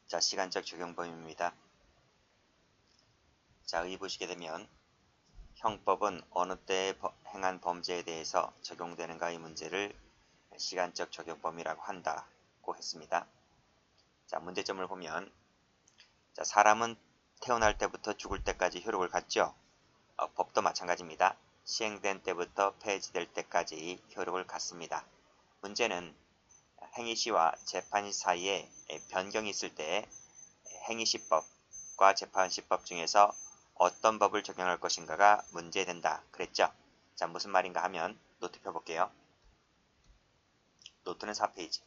자, 시간적 적용 범위입니다. 자, 여기 보시게 되면 형법은 어느 때에 행한 범죄에 대해서 적용되는가 이 문제를 시간적 적용 범위라고 한다고 했습니다. 자, 문제점을 보면 자, 사람은 태어날 때부터 죽을 때까지 효력을 갖죠. 법도 마찬가지입니다. 시행된 때부터 폐지될 때까지 효력을 갖습니다. 문제는 행위시와 재판시 사이에 변경이 있을 때 행위시법과 재판시법 중에서 어떤 법을 적용할 것인가가 문제된다 그랬죠. 자, 무슨 말인가 하면 노트 펴볼게요. 노트는 4페이지.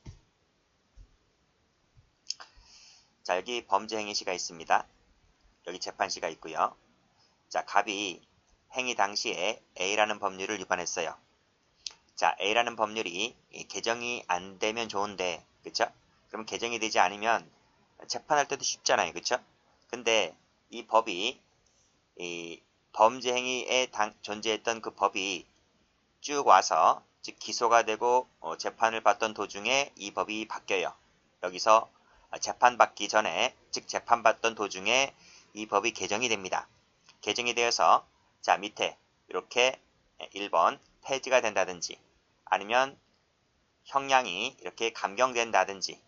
자, 여기 범죄 행위시가 있습니다. 여기 재판시가 있고요. 자, 갑이 행위 당시에 A라는 법률을 위반했어요. 자, A라는 법률이 개정이 안 되면 좋은데, 그쵸? 그럼 개정이 되지 않으면 재판할 때도 쉽잖아요. 그쵸? 근데 이 법이, 이 범죄 행위에 존재했던 그 법이 쭉 와서, 즉, 기소가 되고 재판을 받던 도중에 이 법이 바뀌어요. 여기서 재판받기 전에, 즉, 재판받던 도중에 이 법이 개정이 됩니다. 개정이 되어서, 자, 밑에 이렇게 1번 폐지가 된다든지, 아니면 형량이 이렇게 감경된다든지,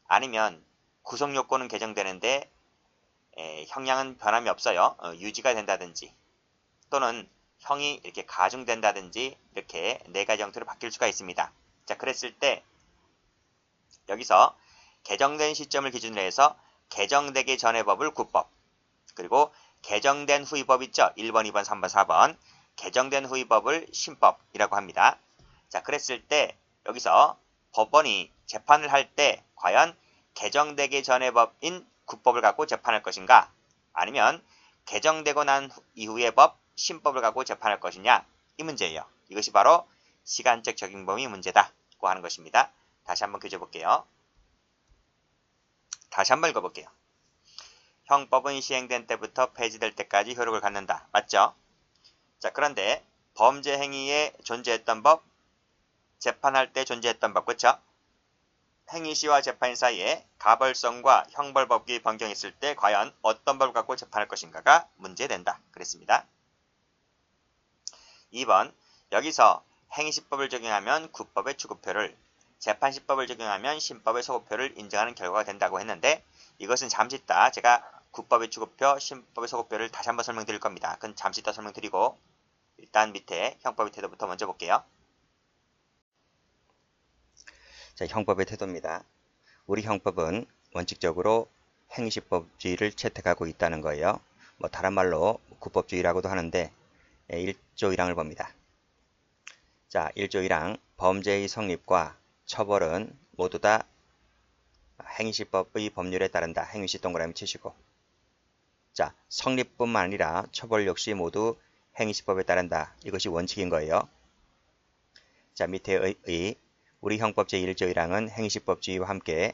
아니면 구속요건은 개정되는데 형량은 변함이 없어요. 유지가 된다든지, 또는 형이 이렇게 가중된다든지, 이렇게 네 가지 형태로 바뀔 수가 있습니다. 자, 그랬을 때 여기서 개정된 시점을 기준으로 해서 개정되기 전의 법을 구법, 그리고 개정된 후의 법 있죠. 1번, 2번, 3번, 4번. 개정된 후의 법을 신법이라고 합니다. 자, 그랬을 때 여기서 법원이 재판을 할 때 과연 개정되기 전의 법인 구법을 갖고 재판할 것인가, 아니면 개정되고 난 이후의 법 신법을 갖고 재판할 것이냐, 이 문제예요. 이것이 바로 시간적 적용 범위 문제다고 하는 것입니다. 다시 한번 교재 볼게요. 다시 한번 읽어볼게요. 형법은 시행된 때부터 폐지될 때까지 효력을 갖는다. 맞죠? 자, 그런데 범죄 행위에 존재했던 법, 재판할 때 존재했던 법, 그쵸? 행위시와 재판 사이에 가벌성과 형벌법규의 변경이 있을 때 과연 어떤 법을 갖고 재판할 것인가가 문제된다. 그랬습니다. 2번, 여기서 행위시법을 적용하면 구법의 추구표를, 재판시법을 적용하면 신법의 소구표를 인정하는 결과가 된다고 했는데, 이것은 잠시 있다 제가 구법의 추구표, 신법의 소구표를 다시 한번 설명드릴 겁니다. 그건 잠시 있다 설명드리고, 일단 밑에 형법의 태도부터 먼저 볼게요. 자, 형법의 태도입니다. 우리 형법은 원칙적으로 행위시법주의를 채택하고 있다는 거예요. 뭐 다른 말로 구법주의라고도 하는데 1조 1항을 봅니다. 자, 1조 1항 범죄의 성립과 처벌은 모두 다 행위시법의 법률에 따른다. 행위시 동그라미 치시고, 자, 성립뿐만 아니라 처벌 역시 모두 행위시법에 따른다. 이것이 원칙인 거예요. 자, 밑에 우리 형법 제1조 1항은 행위시법주의와 함께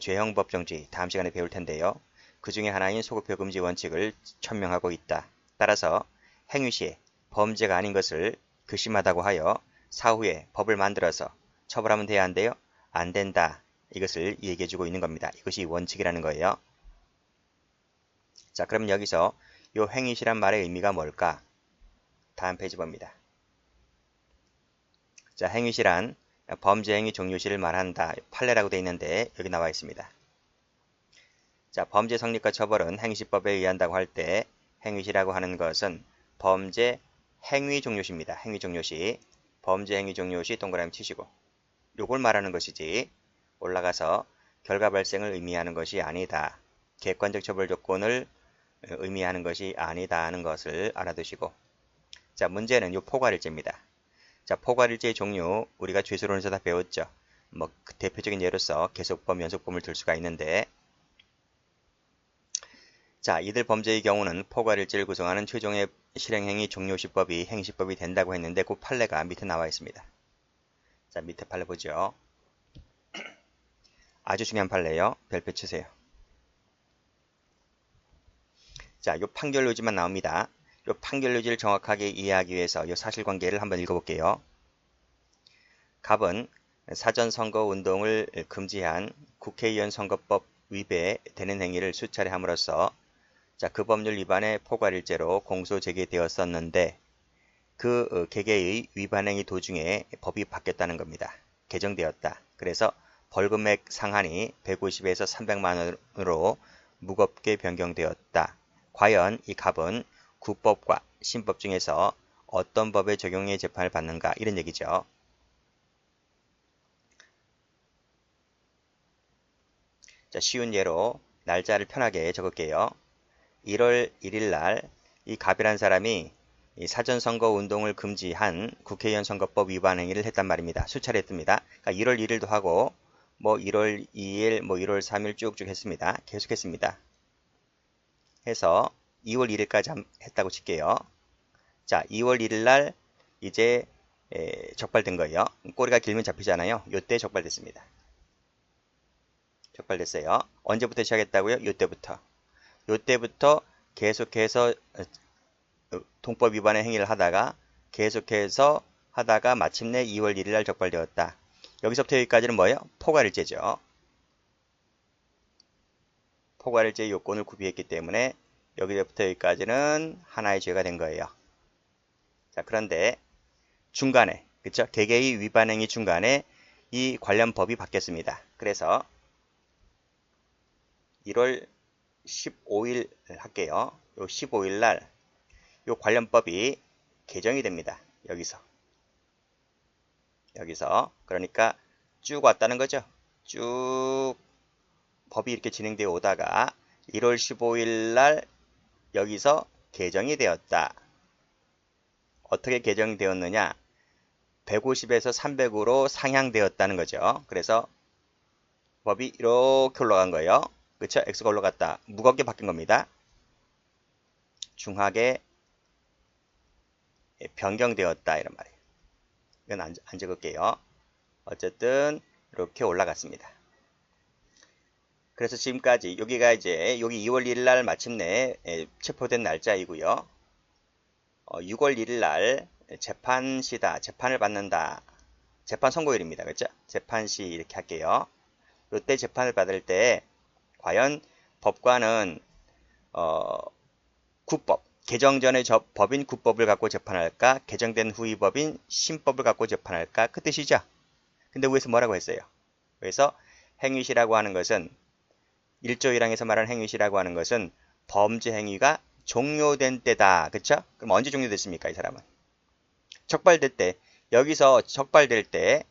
죄형법정주의, 다음 시간에 배울 텐데요. 그 중에 하나인 소급표 금지 원칙을 천명하고 있다. 따라서 행위시에 범죄가 아닌 것을 괘씸하다고 하여 사후에 법을 만들어서 처벌하면 돼야 한대요? 안 된다. 이것을 얘기해주고 있는 겁니다. 이것이 원칙이라는 거예요. 자, 그럼 여기서 이 행위시란 말의 의미가 뭘까? 다음 페이지 봅니다. 자, 행위시란 범죄 행위 종료시를 말한다. 판례라고 되어 있는데 여기 나와 있습니다. 자, 범죄 성립과 처벌은 행위시법에 의한다고 할 때 행위시라고 하는 것은 범죄 행위 종료시입니다. 행위 종료시. 범죄 행위 종료시 동그라미 치시고, 요걸 말하는 것이지 올라가서 결과 발생을 의미하는 것이 아니다. 객관적 처벌 조건을 의미하는 것이 아니다 하는 것을 알아두시고, 자, 문제는 요 포괄일죄입니다. 자, 포괄일죄의 종류 우리가 죄수론에서 다 배웠죠. 뭐 대표적인 예로서 계속범, 연속범을 들 수가 있는데, 자, 이들 범죄의 경우는 포괄일죄를 구성하는 최종의 실행행위 종료시법이 행시법이 된다고 했는데 그 판례가 밑에 나와 있습니다. 자, 밑에 판례 보죠. 아주 중요한 판례예요. 별표 치세요. 자, 요 판결 요지만 나옵니다. 요 판결 요지를 정확하게 이해하기 위해서 요 사실관계를 한번 읽어볼게요. 갑은 사전선거 운동을 금지한 국회의원 선거법 위배되는 행위를 수차례 함으로써 자, 그 법률 위반의 포괄일죄로 공소 제기되었었는데 그 개개의 위반 행위 도중에 법이 바뀌었다는 겁니다. 개정되었다. 그래서 벌금액 상한이 150에서 300만 원으로 무겁게 변경되었다. 과연 이 갑은 구법과 신법 중에서 어떤 법의 적용에 재판을 받는가 이런 얘기죠. 자, 쉬운 예로 날짜를 편하게 적을게요. 1월 1일 날 이 갑이란 사람이 이 사전선거 운동을 금지한 국회의원 선거법 위반 행위를 했단 말입니다. 수차례 했습니다. 그러니까 1월 1일도 하고 뭐 1월 2일, 뭐 1월 3일 쭉쭉 했습니다. 계속했습니다. 해서 2월 1일까지 했다고 칠게요. 자, 2월 1일 날 이제 적발된 거예요. 꼬리가 길면 잡히잖아요. 요때 적발됐습니다. 적발됐어요. 언제부터 시작했다고요? 요때부터 계속해서 통법 위반의 행위를 하다가 계속해서 하다가 마침내 2월 1일 날 적발되었다. 여기서부터 여기까지는 뭐예요? 포괄일죄죠. 포괄일죄 요건을 구비했기 때문에 여기서부터 여기까지는 하나의 죄가 된 거예요. 자, 그런데 중간에, 그쵸? 개개의 위반 행위 중간에 이 관련 법이 바뀌었습니다. 그래서 1월 15일 할게요. 요 15일 날 요 관련법이 개정이 됩니다. 여기서 그러니까 쭉 왔다는 거죠. 쭉 법이 이렇게 진행되어 오다가 1월 15일 날 여기서 개정이 되었다. 어떻게 개정되었느냐? 150에서 300으로 상향되었다는 거죠. 그래서 법이 이렇게 올라간 거예요. 그쵸? X가 올라갔다. 무겁게 바뀐 겁니다. 중하게 변경되었다 이런 말이에요. 이건 안 적을게요. 어쨌든 이렇게 올라갔습니다. 그래서 지금까지 여기가 이제 여기 2월 1일 날 마침내 체포된 날짜이고요. 6월 1일 날 재판시다. 재판을 받는다. 재판 선고일입니다. 그렇죠? 재판시 이렇게 할게요. 이때 재판을 받을 때 과연 법관은 구법, 개정 전의 법인 구법을 갖고 재판할까? 개정된 후의 법인 신법을 갖고 재판할까? 그 뜻이죠. 근데 위에서 뭐라고 했어요? 그래서 행위시라고 하는 것은 1조 1항에서 말하는 행위시라고 하는 것은 범죄 행위가 종료된 때다. 그쵸? 그럼 언제 종료됐습니까? 이 사람은. 적발될 때. 여기서 적발될 때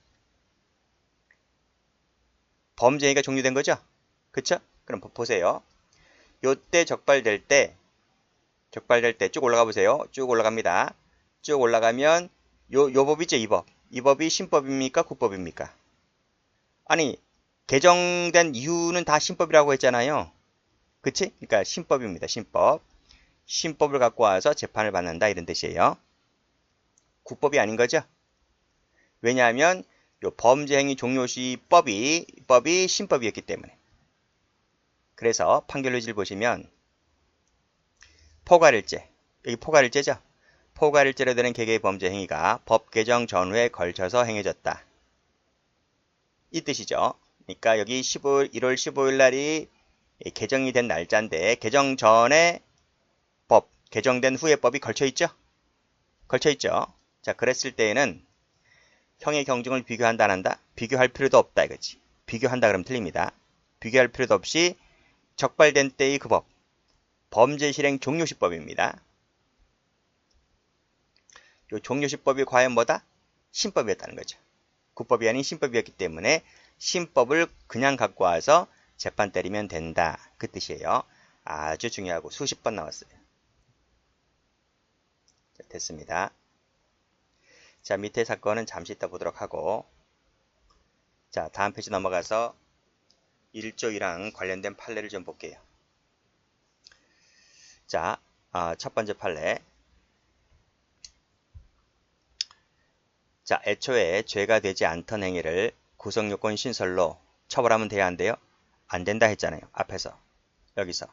범죄 행위가 종료된 거죠? 그쵸? 그럼 보세요. 요때 적발될 때 쭉 올라가 보세요. 쭉 올라갑니다. 쭉 올라가면 요 법 있죠? 이 법. 이 법이 신법입니까? 구법입니까? 아니, 개정된 이유는 다 신법이라고 했잖아요. 그치? 그러니까 신법입니다. 신법. 신법을 갖고 와서 재판을 받는다 이런 뜻이에요. 구법이 아닌 거죠? 왜냐하면 요 범죄행위 종료시 법이 신법이었기 때문에. 그래서 판결문을 보시면 포괄일죄, 여기 포괄일죄죠? 포괄일죄로 되는 개개의 범죄 행위가 법 개정 전후에 걸쳐서 행해졌다. 이 뜻이죠. 그러니까 여기 1월 15일 날이 개정이 된 날짜인데 개정 전에 법, 개정된 후에 법이 걸쳐있죠? 걸쳐있죠. 자, 그랬을 때에는 형의 경중을 비교한다 안 한다? 비교할 필요도 없다 이거지. 비교한다 그러면 틀립니다. 비교할 필요도 없이 적발된 때의 그 법, 범죄 실행 종료시법입니다. 이 종료시법이 과연 뭐다? 신법이었다는 거죠. 구법이 아닌 신법이었기 때문에 신법을 그냥 갖고 와서 재판 때리면 된다. 그 뜻이에요. 아주 중요하고 수십 번 나왔어요. 자, 됐습니다. 자, 밑에 사건은 잠시 이따 보도록 하고, 자, 다음 페이지 넘어가서 1조 1항 관련된 판례를 좀 볼게요. 자, 첫 번째 판례. 자, 애초에 죄가 되지 않던 행위를 구성요건 신설로 처벌하면 돼야 안 돼요? 안 된다 했잖아요. 앞에서. 여기서.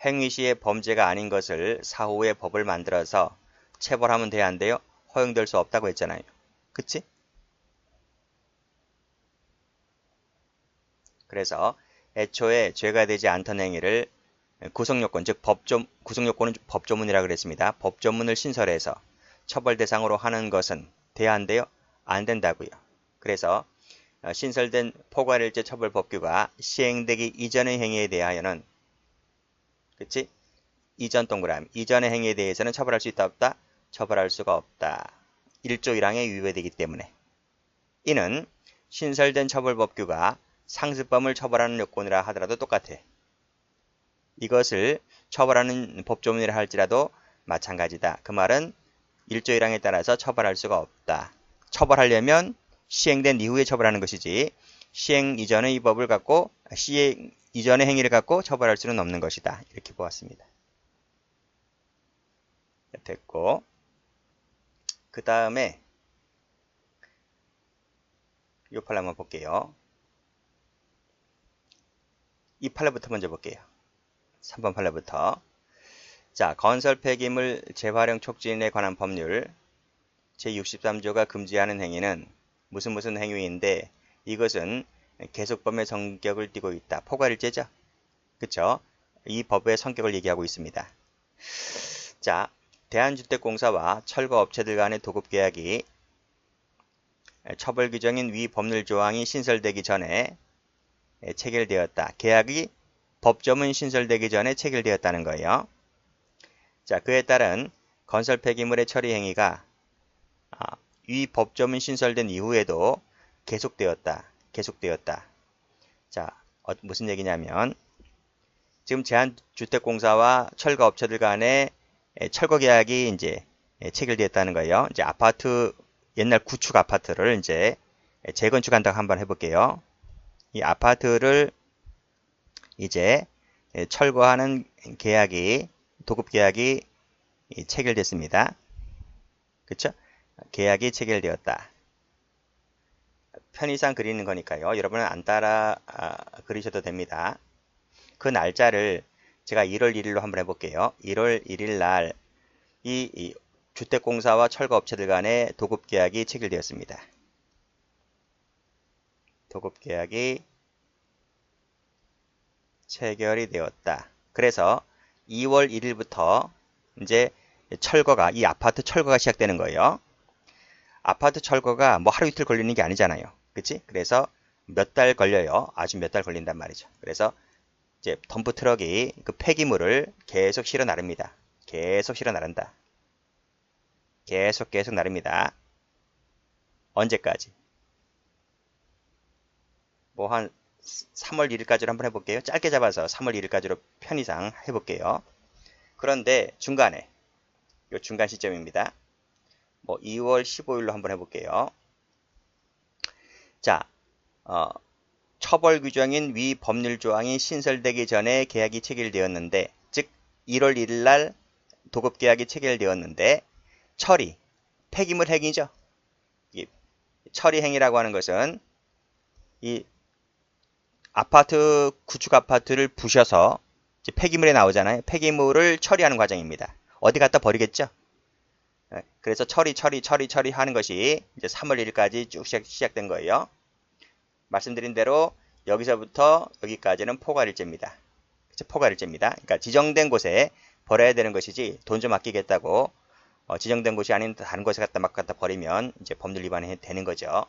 행위 시에 범죄가 아닌 것을 사후에 법을 만들어서 체벌하면 돼야 안 돼요? 허용될 수 없다고 했잖아요. 그치? 그래서 애초에 죄가 되지 않던 행위를 구성요건, 즉 구성요건은 법조문이라고 그랬습니다. 법조문을 신설해서 처벌 대상으로 하는 것은 돼야 한대요? 안 된다고요. 그래서 신설된 포괄일제 처벌법규가 시행되기 이전의 행위에 대하여는, 그치? 이전 동그라미, 이전의 행위에 대해서는 처벌할 수 있다 없다? 처벌할 수가 없다. 1조 1항에 위배되기 때문에. 이는 신설된 처벌법규가 상습범을 처벌하는 요건이라 하더라도 똑같아. 이것을 처벌하는 법조문이라 할지라도 마찬가지다. 그 말은 1조 1항에 따라서 처벌할 수가 없다. 처벌하려면 시행된 이후에 처벌하는 것이지 시행 이전의 이 법을 갖고 시행 이전의 행위를 갖고 처벌할 수는 없는 것이다. 이렇게 보았습니다. 됐고, 그 다음에 이 판례 한번 볼게요. 이 판례부터 먼저 볼게요. 3번 판례부터. 자, 건설 폐기물 재활용 촉진에 관한 법률 제63조가 금지하는 행위는 무슨 행위인데, 이것은 계속범의 성격을 띠고 있다. 포괄일제죠? 그쵸? 이 법의 성격을 얘기하고 있습니다. 자, 대한주택공사와 철거업체들 간의 도급계약이 처벌 규정인 위 법률 조항이 신설되기 전에 체결되었다. 계약이 법조문 신설되기 전에 체결되었다는 거예요. 자, 그에 따른 건설 폐기물의 처리 행위가 위 법조문 신설된 이후에도 계속되었다. 자, 무슨 얘기냐면, 지금 제한주택공사와 철거업체들 간의 철거 계약이 이제 체결되었다는 거예요. 이제 아파트, 옛날 구축 아파트를 이제 재건축한다고 한번 해볼게요. 이 아파트를 이제 철거하는 계약이, 도급 계약이 체결됐습니다. 그쵸? 계약이 체결되었다. 편의상 그리는 거니까요. 여러분은 안 따라 그리셔도 됩니다. 그 날짜를 제가 1월 1일로 한번 해볼게요. 1월 1일 날 이 주택공사와 철거업체들 간의 도급계약이 체결되었습니다. 도급계약이 체결이 되었다. 그래서 2월 1일부터 이제 철거가, 이 아파트 철거가 시작되는 거예요. 아파트 철거가 뭐 하루 이틀 걸리는 게 아니잖아요. 그치? 그래서 몇 달 걸려요. 아주 몇 달 걸린단 말이죠. 그래서 이제 덤프 트럭이 그 폐기물을 계속 실어 나릅니다. 계속 실어 나른다. 계속 나릅니다. 언제까지? 뭐 한 3월 1일까지로 한번 해볼게요. 짧게 잡아서 3월 1일까지로 편의상 해볼게요. 그런데 중간에, 요 중간 시점입니다. 뭐 2월 15일로 한번 해볼게요. 자, 처벌 규정인 위 법률 조항이 신설되기 전에 계약이 체결되었는데, 즉 1월 1일 날 도급 계약이 체결되었는데, 처리, 폐기물 행위죠. 이 처리 행위라고 하는 것은 이 아파트, 구축 아파트를 부셔서 이제 폐기물이 나오잖아요. 폐기물을 처리하는 과정입니다. 어디 갖다 버리겠죠? 그래서 처리 하는 것이 이제 3월 1일까지 쭉 시작된 거예요. 말씀드린 대로 여기서부터 여기까지는 포괄일제입니다. 포괄일제입니다. 그러니까 지정된 곳에 버려야 되는 것이지 돈 좀 아끼겠다고 지정된 곳이 아닌 다른 곳에 막 갖다 버리면 이제 법률 위반이 되는 거죠.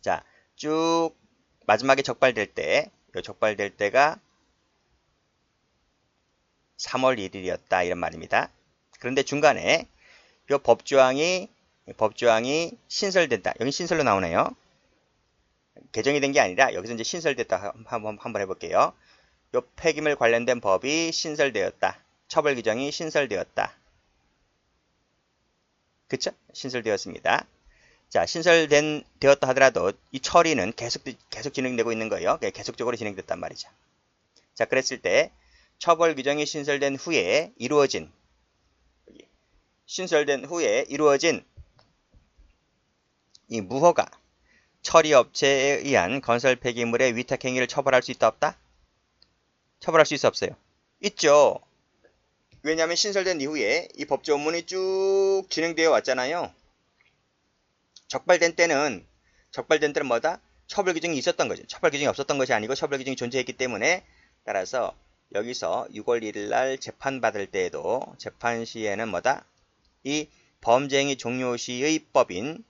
자, 쭉 마지막에 적발될 때, 요 적발될 때가 3월 1일이었다 이런 말입니다. 그런데 중간에 요 법조항이 신설된다. 여기 신설로 나오네요. 개정이 된 게 아니라 여기서 이제 신설됐다 한번 해볼게요. 요 폐기물 관련된 법이 신설되었다. 처벌 규정이 신설되었다. 그쵸? 신설되었습니다. 자, 되었다 하더라도 이 처리는 계속 진행되고 있는 거예요. 계속적으로 진행됐단 말이죠. 자, 그랬을 때 처벌 규정이 신설된 후에 이루어진 이 무허가 처리업체에 의한 건설 폐기물의 위탁 행위를 처벌할 수 있다 없다? 처벌할 수 있어 없어요? 있죠. 왜냐하면 신설된 이후에 이 법조문이 쭉 진행되어 왔잖아요. 적발된 때는 뭐다? 처벌 규정이 있었던 거죠. 처벌 규정이 없었던 것이 아니고 처벌 규정이 존재했기 때문에 따라서 여기서 6월 1일 날 재판받을 때에도 재판 시에는 뭐다? 이 범죄 행위 종료 시의 법인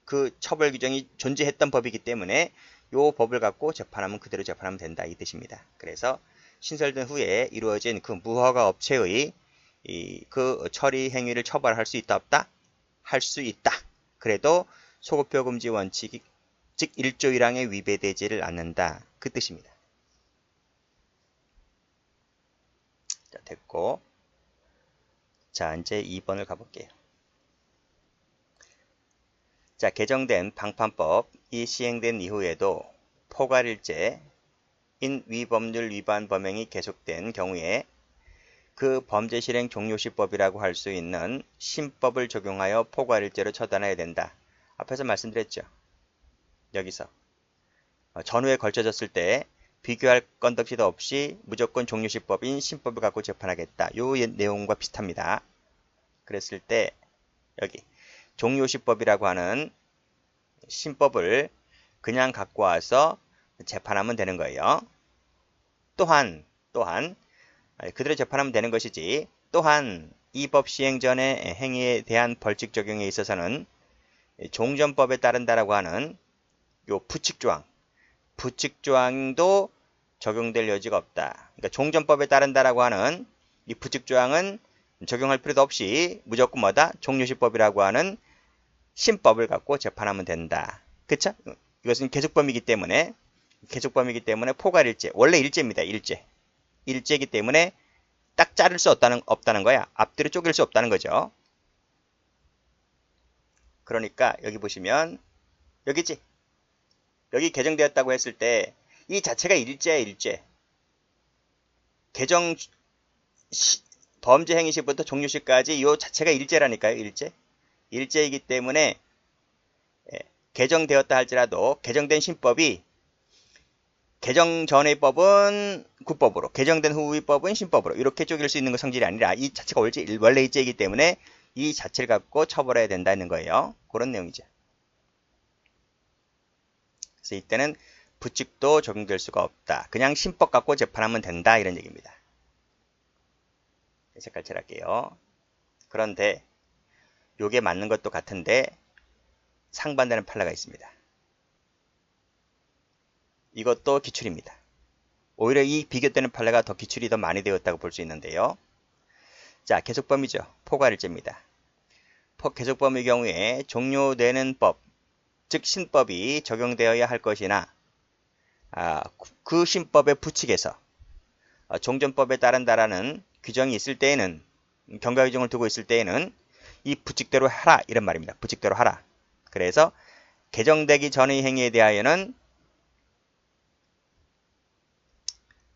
그 처벌 규정이 존재했던 법이기 때문에 요 법을 갖고 재판하면 그대로 재판하면 된다 이 뜻입니다. 그래서 신설된 후에 이루어진 그 무허가 업체의 그 처리 행위를 처벌할 수 있다 없다? 할 수 있다. 그래도 소급표 금지 원칙이 즉 1조 1항에 위배되지를 않는다. 그 뜻입니다. 자, 됐고. 자, 이제 2번을 가볼게요. 자, 개정된 방판법이 시행된 이후에도 포괄일죄인 위법률 위반 범행이 계속된 경우에 그 범죄 실행 종료시법이라고 할 수 있는 신법을 적용하여 포괄일죄로 처단해야 된다. 앞에서 말씀드렸죠. 여기서 전후에 걸쳐졌을 때 비교할 건덕지도 없이 무조건 종료시법인 신법을 갖고 재판하겠다. 요 내용과 비슷합니다. 그랬을 때 여기 종료시법이라고 하는 신법을 그냥 갖고 와서 재판하면 되는 거예요. 또한 그대로 재판하면 되는 것이지 또한 이 법 시행 전의 행위에 대한 벌칙 적용에 있어서는 종전법에 따른다라고 하는 요 부칙조항도 적용될 여지가 없다. 그러니까 종전법에 따른다라고 하는 이 부칙조항은 적용할 필요도 없이 무조건 뭐다? 종료시법이라고 하는 신법을 갖고 재판하면 된다. 그쵸? 이것은 계속범이기 때문에 포괄일죄. 원래 일죄입니다. 일죄이기 때문에 딱 자를 수 없다는 거야. 앞뒤로 쪼갤 수 없다는 거죠. 그러니까 여기 보시면 여기지. 여기 개정되었다고 했을 때 이 자체가 일죄야. 개정 범죄 행위 시부터 종료 시까지 이 자체가 일죄라니까요. 일죄이기 때문에 개정되었다 할지라도 개정된 신법이 개정 전의 법은 구법으로, 개정된 후의 법은 신법으로 이렇게 쪼갤 수 있는 거 성질이 아니라 이 자체가 원래 일죄이기 때문에 이 자체를 갖고 처벌해야 된다는 거예요. 그런 내용이죠. 그래서 이때는 부칙도 적용될 수가 없다. 그냥 신법 갖고 재판하면 된다. 이런 얘기입니다. 색깔 칠할게요. 그런데 요게 맞는 것도 같은데 상반되는 판례가 있습니다. 이것도 기출입니다. 오히려 이 비교되는 판례가 기출이 더 많이 되었다고 볼 수 있는데요. 자, 계속범위죠. 포괄일죄입니다. 계속범의 경우에 종료되는 법, 즉 신법이 적용되어야 할 것이나 그 신법의 부칙에서 종전법에 따른다라는 규정이 있을 때에는 경과 규정을 두고 있을 때에는 이 부칙대로 하라 이런 말입니다. 부칙대로 하라. 그래서 개정되기 전의 행위에 대하여는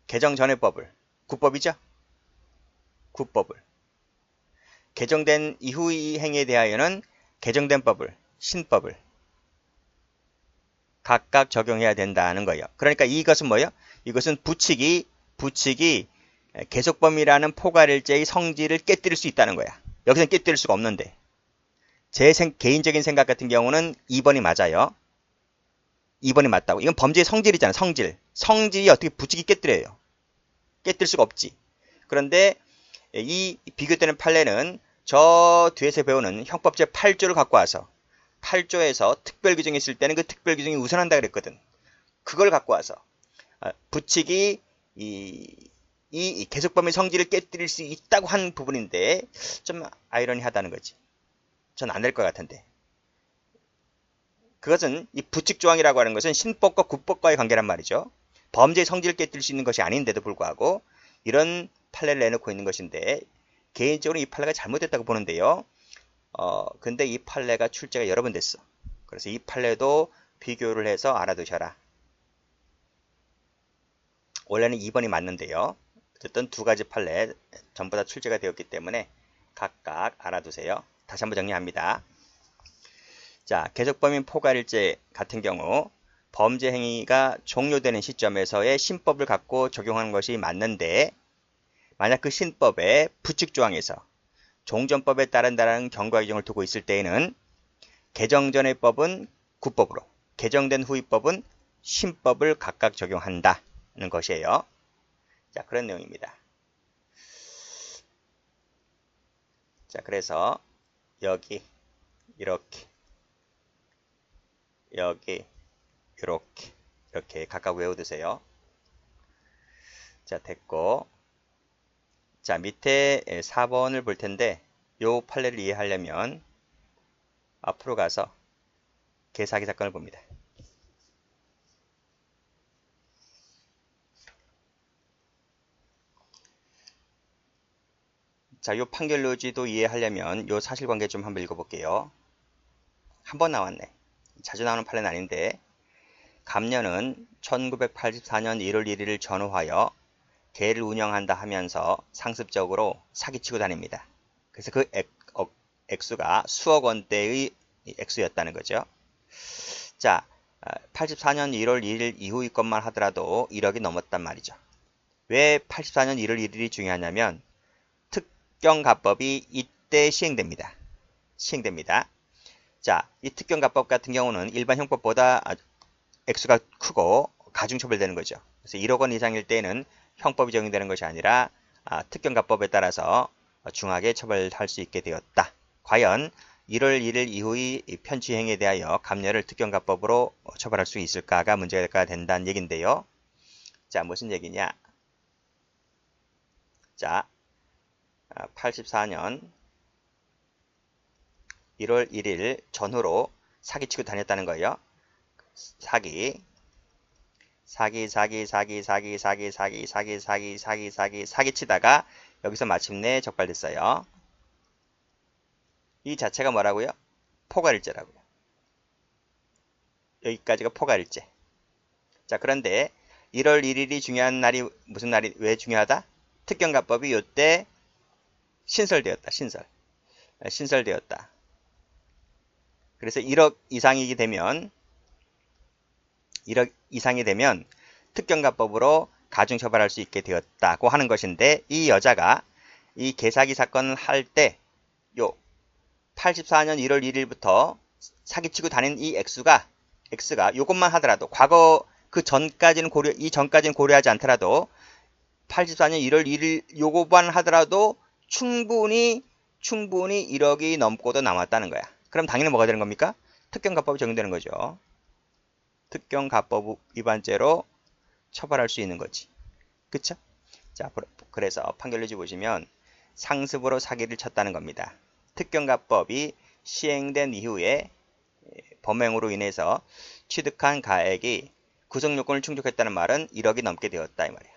개정 전의 법을 구법이죠. 구법을 개정된 이후의 행위에 대하여는 개정된 법을 신법을 각각 적용해야 된다는 거예요. 그러니까 이것은 뭐예요? 이것은 부칙이 계속범위라는 포괄일죄의 성질을 깨뜨릴 수 있다는 거야. 여기서는 깨뜨릴 수가 없는데 제 개인적인 생각 같은 경우는 2번이 맞아요. 2번이 맞다고. 이건 범죄의 성질이잖아. 성질이 어떻게 부칙이 깨뜨려요? 깨뜨릴 수가 없지. 그런데 이 비교되는 판례는 저 뒤에서 배우는 형법 제8조를 갖고 와서 8조에서 특별규정이 있을 때는 그 특별규정이 우선한다 그랬거든. 그걸 갖고 와서 부칙이 이 계속범위 성질을 깨뜨릴 수 있다고 한 부분인데 좀 아이러니하다는 거지. 전 안 될 것 같은데. 그것은 이 부칙조항이라고 하는 것은 신법과 구법과의 관계란 말이죠. 범죄의 성질을 깨뜨릴 수 있는 것이 아닌데도 불구하고 이런 판례를 내놓고 있는 것인데 개인적으로 이 판례가 잘못됐다고 보는데요. 근데 이 판례가 출제가 여러 번 됐어. 그래서 이 판례도 비교를 해서 알아두셔라. 원래는 2번이 맞는데요. 어쨌든 두 가지 판례 전부 다 출제가 되었기 때문에 각각 알아두세요. 다시 한번 정리합니다. 자, 계속범인 포괄일죄 같은 경우 범죄 행위가 종료되는 시점에서의 신법을 갖고 적용하는 것이 맞는데 만약 그 신법의 부칙조항에서 종전법에 따른다는 경과 규정을 두고 있을 때에는 개정 전의 법은 구법으로, 개정된 후의 법은 신법을 각각 적용한다는 것이에요. 자, 그런 내용입니다. 자, 그래서 여기 이렇게, 여기 이렇게 각각 외워두세요. 자, 됐고, 자, 밑에 4번을 볼 텐데 요 판례를 이해하려면 앞으로 가서 개사기 사건을 봅니다. 자, 요 판결 요지도 이해하려면 요 사실관계 좀 한번 읽어볼게요. 한 번 나왔네. 자주 나오는 판례는 아닌데, 감년은 1984년 1월 1일을 전후하여 개를 운영한다 하면서 상습적으로 사기치고 다닙니다. 그래서 그 액수가 수억 원대의 액수였다는 거죠. 자, 84년 1월 1일 이후의 것만 하더라도 1억이 넘었단 말이죠. 왜 84년 1월 1일이 중요하냐면 특경가법이 이때 시행됩니다. 자, 이 특경가법 같은 경우는 일반 형법보다 액수가 크고 가중처벌되는 거죠. 그래서 1억 원 이상일 때는 형법이 적용되는 것이 아니라 특경가법에 따라서 중하게 처벌할 수 있게 되었다. 과연 1월 1일 이후의 편취행위에 대하여 감년을 특경가법으로 처벌할 수 있을까가 문제가 된다는 얘기인데요. 자, 무슨 얘기냐? 자, 84년 1월 1일 전후로 사기치고 다녔다는 거예요. 사기치다가 여기서 마침내 적발됐어요. 이 자체가 뭐라고요? 포괄일죄라고요. 여기까지가 포괄일죄. 자, 그런데 1월 1일이 중요한 날이 무슨 날이 왜 중요하다? 특경가법이 이때 신설되었다. 신설되었다. 그래서 1억 이상이 되면 특경가법으로 가중처벌할 수 있게 되었다고 하는 것인데, 이 여자가 이 개사기 사건을 할 때 요 84년 1월 1일부터 사기치고 다닌 이 액수가 요것만 하더라도 과거 이전까지는 고려하지 않더라도 84년 1월 1일 요것만 하더라도 충분히 1억이 넘고도 남았다는 거야. 그럼 당연히 뭐가 되는 겁니까? 특경가법이 적용되는 거죠. 특경가법 위반죄로 처벌할 수 있는 거지. 그쵸? 자, 그래서 판결유지 보시면 상습으로 사기를 쳤다는 겁니다. 특경가법이 시행된 이후에 범행으로 인해서 취득한 가액이 구성요건을 충족했다는 말은 1억이 넘게 되었다 이 말이야.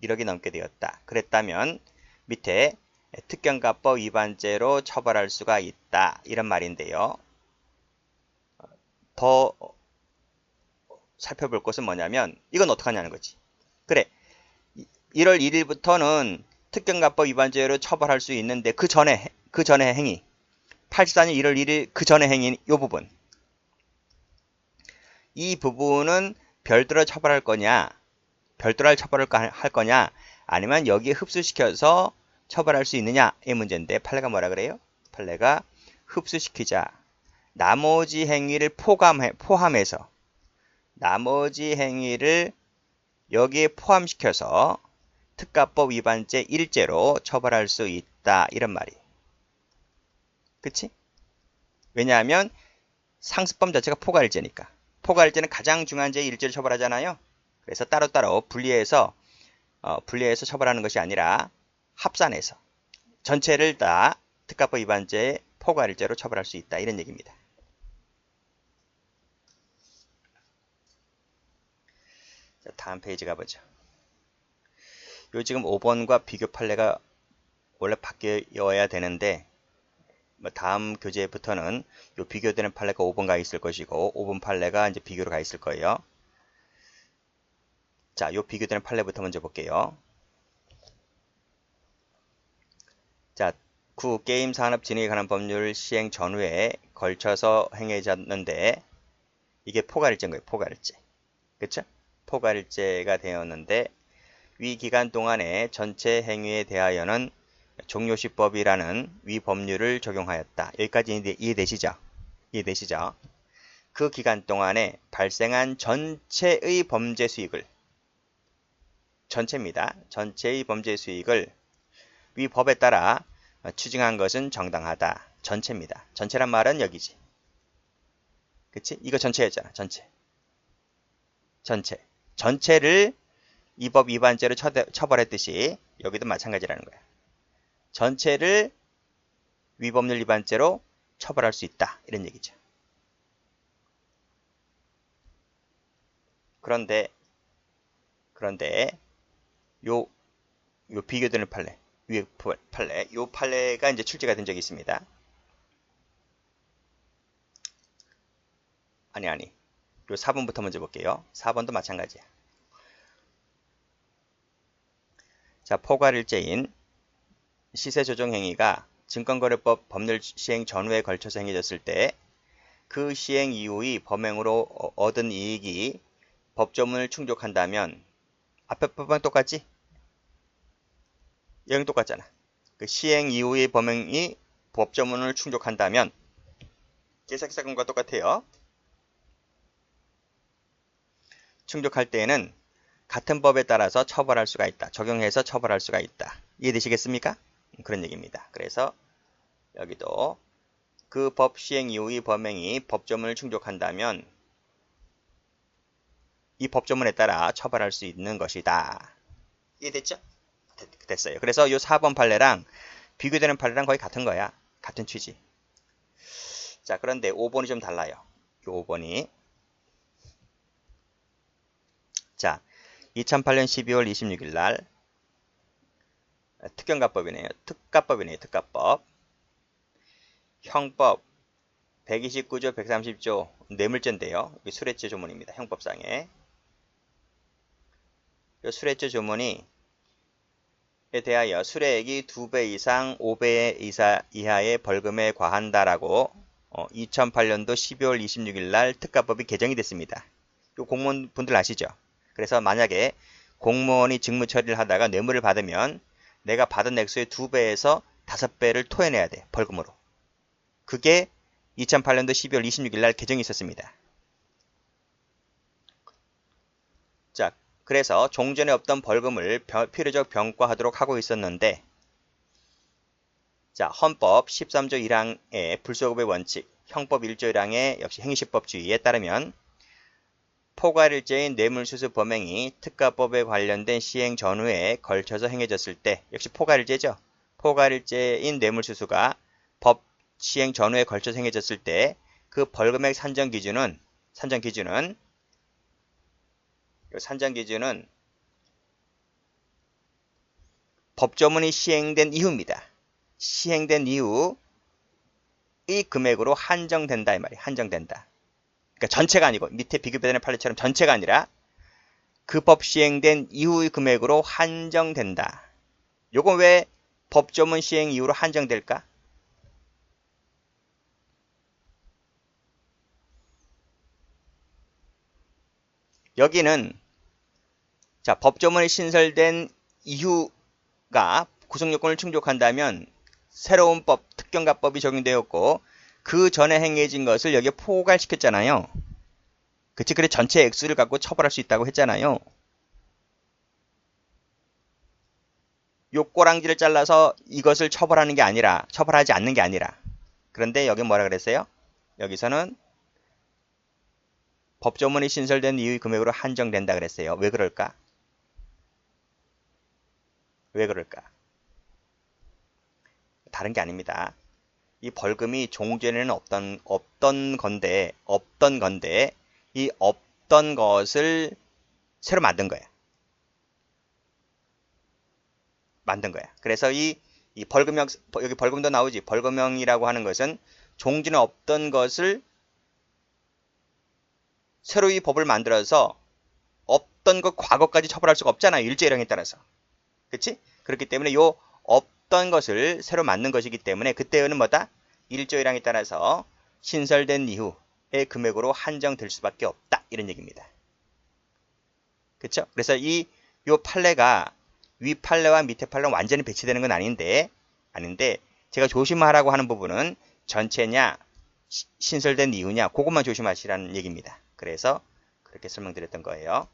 1억이 넘게 되었다. 그랬다면 밑에 특경가법 위반죄로 처벌할 수가 있다 이런 말인데요. 더 살펴볼 것은 뭐냐면 이건 어떻게 하냐는 거지. 그래, 1월 1일부터는 특경가법 위반죄로 처벌할 수 있는데 그 전에 행위 84년 1월 1일 그 전에 행위 이 부분, 이 부분은 별도로 처벌할 거냐, 별도로 처벌을 할 거냐, 아니면 여기에 흡수시켜서 처벌할 수 있느냐의 문제인데, 판례가 뭐라 그래요? 판례가 흡수시키자, 나머지 행위를 포함해서 나머지 행위를 여기에 포함시켜서 특가법 위반죄 1죄로 처벌할 수 있다 이런 말이. 그치? 왜냐하면 상습범 자체가 포괄일죄니까. 포괄일죄는 가장 중요한 죄 1죄를 처벌하잖아요. 그래서 따로따로 분리해서 처벌하는 것이 아니라 합산해서 전체를 다 특가법 위반죄 포괄일죄로 처벌할 수 있다 이런 얘기입니다. 자, 다음 페이지 가보죠. 요 지금 5번과 비교 판례가 원래 바뀌어야 되는데 다음 교재부터는 요 비교되는 판례가 5번 가 있을 것이고 5번 판례가 이제 비교로 가 있을 거예요. 자, 요 비교되는 판례부터 먼저 볼게요. 자, 게임 산업 진흥에 관한 법률 시행 전후에 걸쳐서 행해졌는데 이게 포괄일죄인 거예요. 포괄일죄. 그쵸? 포괄일죄가 되었는데 위 기간 동안의 전체 행위에 대하여는 종료시법이라는 위 법률을 적용하였다. 여기까지 이해되시죠? 그 기간 동안에 발생한 전체의 범죄 수익을, 전체입니다. 전체의 범죄 수익을 위 법에 따라 추징한 것은 정당하다. 전체입니다. 전체란 말은 여기지. 그치? 이거 전체였잖아. 전체. 전체를 이 법 위반죄로 처벌했듯이 여기도 마찬가지라는 거야. 전체를 위법률 위반죄로 처벌할 수 있다. 이런 얘기죠. 그런데 요 비교되는 판례, 위의 판례, 요 판례가 이제 출제가 된 적이 있습니다. 아니. 요 4번부터 먼저 볼게요. 4번도 마찬가지야. 자, 포괄일죄인 시세조정 행위가 증권거래법 법률 시행 전후에 걸쳐서 행해졌을 때 그 시행 이후의 범행으로 얻은 이익이 법조문을 충족한다면 앞에 법은 똑같지? 여긴 똑같잖아. 그 시행 이후의 범행이 법조문을 충족한다면 계삭사건과 똑같아요. 충족할 때에는 같은 법에 따라서 처벌할 수가 있다. 적용해서 처벌할 수가 있다. 이해되시겠습니까? 그런 얘기입니다. 그래서 여기도 그 법 시행 이후의 범행이 법조문을 충족한다면 이 법조문에 따라 처벌할 수 있는 것이다. 이해됐죠? 됐어요. 그래서 이 4번 판례랑 비교되는 판례랑 거의 같은 거야. 같은 취지. 자, 그런데 5번이 좀 달라요. 이 5번이. 자, 2008년 12월 26일 날 특경가법이네요. 특가법. 형법 129조 130조 뇌물죄인데요. 여기 수뢰죄 조문입니다. 형법상에. 이 수뢰죄 조문이 에 대하여 수뢰액이 2배 이상 5배 이하의 벌금에 과한다라고 2008년도 12월 26일 날 특가법이 개정이 됐습니다. 이 공무원 분들 아시죠? 그래서 만약에 공무원이 직무 처리를 하다가 뇌물을 받으면 내가 받은 액수의 2배에서 5배를 토해내야 돼. 벌금으로. 그게 2008년도 12월 26일 날 개정이 있었습니다. 자, 그래서 종전에 없던 벌금을 필요적 병과하도록 하고 있었는데, 자, 헌법 13조 1항의 불소급의 원칙, 형법 1조 1항의 역시 행위시법주의에 따르면 포괄일죄인 뇌물수수 범행이 특가법에 관련된 시행 전후에 걸쳐서 행해졌을 때, 역시 포괄일죄죠. 포괄일죄인 뇌물수수가 법 시행 전후에 걸쳐서 행해졌을 때 그 벌금액 산정 기준은 법조문이 시행된 이후입니다. 시행된 이후의 금액으로 한정된다 이 말이에요. 한정된다. 그러니까 전체가 아니고 밑에 비교되는 판례처럼 전체가 아니라 그 법 시행된 이후의 금액으로 한정된다. 요건 왜 법조문 시행 이후로 한정될까? 여기는 자, 법조문이 신설된 이후가 구성요건을 충족한다면 새로운 법, 특경가법이 적용되었고 그 전에 행해진 것을 여기에 포괄시켰잖아요. 그치? 그래 전체 액수를 갖고 처벌할 수 있다고 했잖아요. 요 꼬랑지를 잘라서 이것을 처벌하지 않는 게 아니라. 그런데 여기 뭐라 그랬어요? 여기서는 법조문이 신설된 이후의 금액으로 한정된다 그랬어요. 왜 그럴까? 다른 게 아닙니다. 이 벌금이 종전에는 없던 건데 이 없던 것을 새로 만든 거야. 그래서 이 벌금형, 여기 벌금도 나오지. 벌금형이라고 하는 것은 종전에 없던 것을 새로 이 법을 만들어서 없던 것 과거까지 처벌할 수가 없잖아요. 일제일형에 따라서. 그치? 그렇기 때문에 요 없던 것을 새로 만든 것이기 때문에 그때는 뭐다? 1조 1항에 따라서 신설된 이후의 금액으로 한정될 수밖에 없다. 이런 얘기입니다. 그쵸? 그래서 요 판례가 위 판례와 밑에 판례는 완전히 배치되는 건 아닌데 제가 조심하라고 하는 부분은 전체냐 신설된 이유냐, 그것만 조심하시라는 얘기입니다. 그래서 그렇게 설명드렸던 거예요.